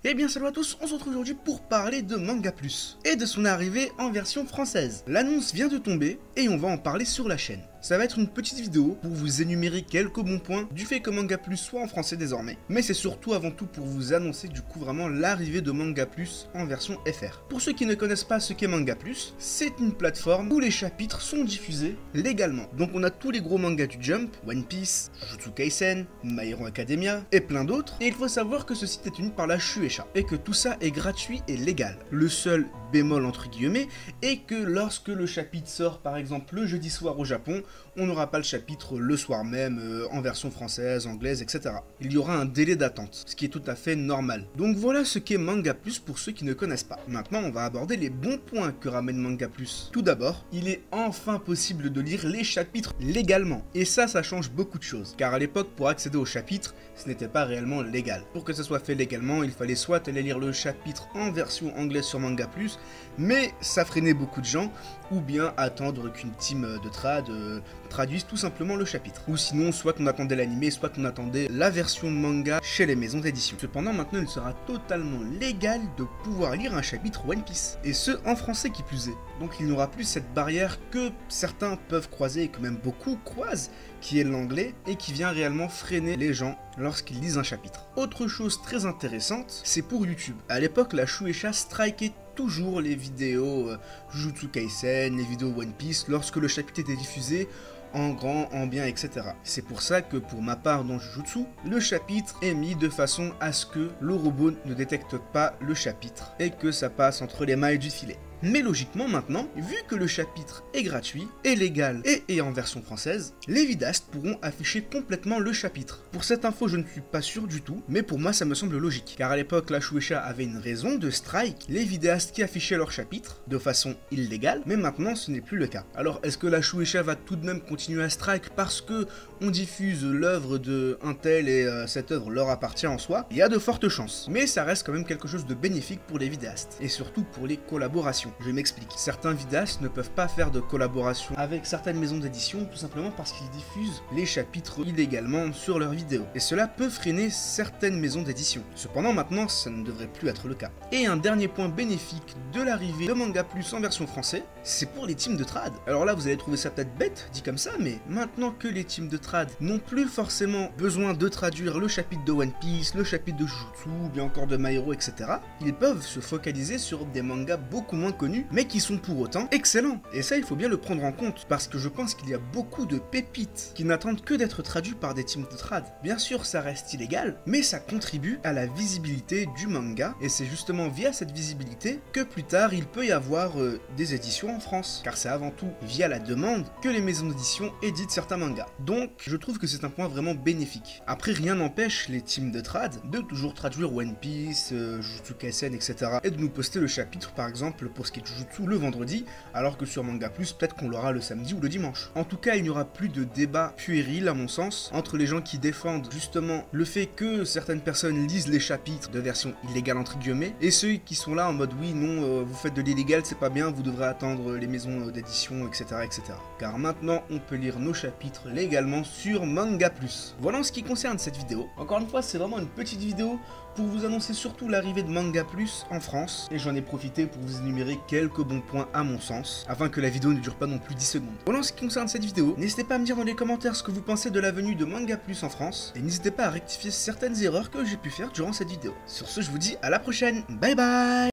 Eh bien salut à tous, on se retrouve aujourd'hui pour parler de Manga Plus et de son arrivée en version française. L'annonce vient de tomber et on va en parler sur la chaîne. Ça va être une petite vidéo pour vous énumérer quelques bons points du fait que Manga Plus soit en français désormais. Mais c'est surtout avant tout pour vous annoncer du coup vraiment l'arrivée de Manga Plus en version FR. Pour ceux qui ne connaissent pas ce qu'est Manga Plus, c'est une plateforme où les chapitres sont diffusés légalement. Donc on a tous les gros mangas du Jump, One Piece, Jujutsu Kaisen, My Hero Academia et plein d'autres. Et il faut savoir que ce site est tenu par la Shueisha et que tout ça est gratuit et légal. Le seul bémol entre guillemets est que lorsque le chapitre sort par exemple le jeudi soir au Japon, on n'aura pas le chapitre le soir même en version française, anglaise, etc. Il y aura un délai d'attente, ce qui est tout à fait normal. Donc voilà ce qu'est Manga Plus pour ceux qui ne connaissent pas. Maintenant on va aborder les bons points que ramène Manga Plus. Tout d'abord, il est enfin possible de lire les chapitres légalement. Et ça change beaucoup de choses. Car à l'époque, pour accéder aux chapitres, ce n'était pas réellement légal. Pour que ce soit fait légalement, il fallait soit aller lire le chapitre en version anglaise sur Manga Plus, mais ça freinait beaucoup de gens, ou bien attendre qu'une team de trad traduise tout simplement le chapitre. Ou sinon, soit qu'on attendait l'animé, soit qu'on attendait la version manga chez les maisons d'édition. Cependant, maintenant, il sera totalement légal de pouvoir lire un chapitre One Piece. Et ce, en français qui plus est. Donc il n'y aura plus cette barrière que certains peuvent croiser, et que même beaucoup croisent, qui est l'anglais, et qui vient réellement freiner les gens lorsqu'ils lisent un chapitre. Autre chose très intéressante, c'est pour YouTube. À l'époque, la Shueisha strikeait toujours les vidéos Jujutsu Kaisen, les vidéos One Piece, lorsque le chapitre était diffusé en grand, en bien, etc. C'est pour ça que pour ma part dans Jujutsu, le chapitre est mis de façon à ce que le robot ne détecte pas le chapitre et que ça passe entre les mailles du filet. Mais logiquement maintenant, vu que le chapitre est gratuit, est légal et est en version française, les vidastes pourront afficher complètement le chapitre. Pour cette info, je ne suis pas sûr du tout, mais pour moi ça me semble logique. Car à l'époque, la Shueisha avait une raison de strike les vidéastes qui affichaient leur chapitre de façon illégale, mais maintenant ce n'est plus le cas. Alors est-ce que la Shueisha va tout de même continuer à strike parce que on diffuse l'œuvre de un tel et cette œuvre leur appartient en soi? Il y a de fortes chances, mais ça reste quand même quelque chose de bénéfique pour les vidéastes, et surtout pour les collaborations. Je m'explique. Certains vidastes ne peuvent pas faire de collaboration avec certaines maisons d'édition tout simplement parce qu'ils diffusent les chapitres illégalement sur leurs vidéos. Et cela peut freiner certaines maisons d'édition. Cependant maintenant, ça ne devrait plus être le cas. Et un dernier point bénéfique de l'arrivée de Manga Plus en version française, c'est pour les teams de trad. Alors là, vous allez trouver ça peut-être bête, dit comme ça, mais maintenant que les teams de trad n'ont plus forcément besoin de traduire le chapitre de One Piece, le chapitre de Jujutsu, ou bien encore de My Hero, etc., ils peuvent se focaliser sur des mangas beaucoup moins connus, mais qui sont pour autant excellents. Et ça, il faut bien le prendre en compte, parce que je pense qu'il y a beaucoup de pépites qui n'attendent que d'être traduits par des teams de trad. Bien sûr, ça reste illégal, mais ça contribue à la visibilité du manga, et c'est justement via cette visibilité que plus tard, il peut y avoir des éditions en France, car c'est avant tout via la demande que les maisons d'édition éditent certains mangas. Donc, je trouve que c'est un point vraiment bénéfique. Après, rien n'empêche les teams de trad de toujours traduire One Piece, Jujutsu Kaisen, etc., et de nous poster le chapitre, par exemple, pour ce qui est Jujutsu le vendredi, alors que sur Manga Plus, peut-être qu'on l'aura le samedi ou le dimanche. En tout cas, il n'y aura plus de débat puéril, à mon sens, entre les gens qui défendent justement le fait que certaines personnes lisent les chapitres de version illégale entre guillemets, et ceux qui sont là en mode oui, non, vous faites de l'illégal, c'est pas bien, vous devrez attendre les maisons d'édition, etc., etc. Car maintenant, on peut lire nos chapitres légalement sur Manga Plus. Voilà en ce qui concerne cette vidéo. Encore une fois, c'est vraiment une petite vidéo pour vous annoncer surtout l'arrivée de Manga Plus en France, et j'en ai profité pour vous énumérer quelques bons points à mon sens, afin que la vidéo ne dure pas non plus 10 secondes. Voilà en ce qui concerne cette vidéo, n'hésitez pas à me dire dans les commentaires ce que vous pensez de la venue de Manga Plus en France, et n'hésitez pas à rectifier certaines erreurs que j'ai pu faire durant cette vidéo. Sur ce, je vous dis à la prochaine, bye bye.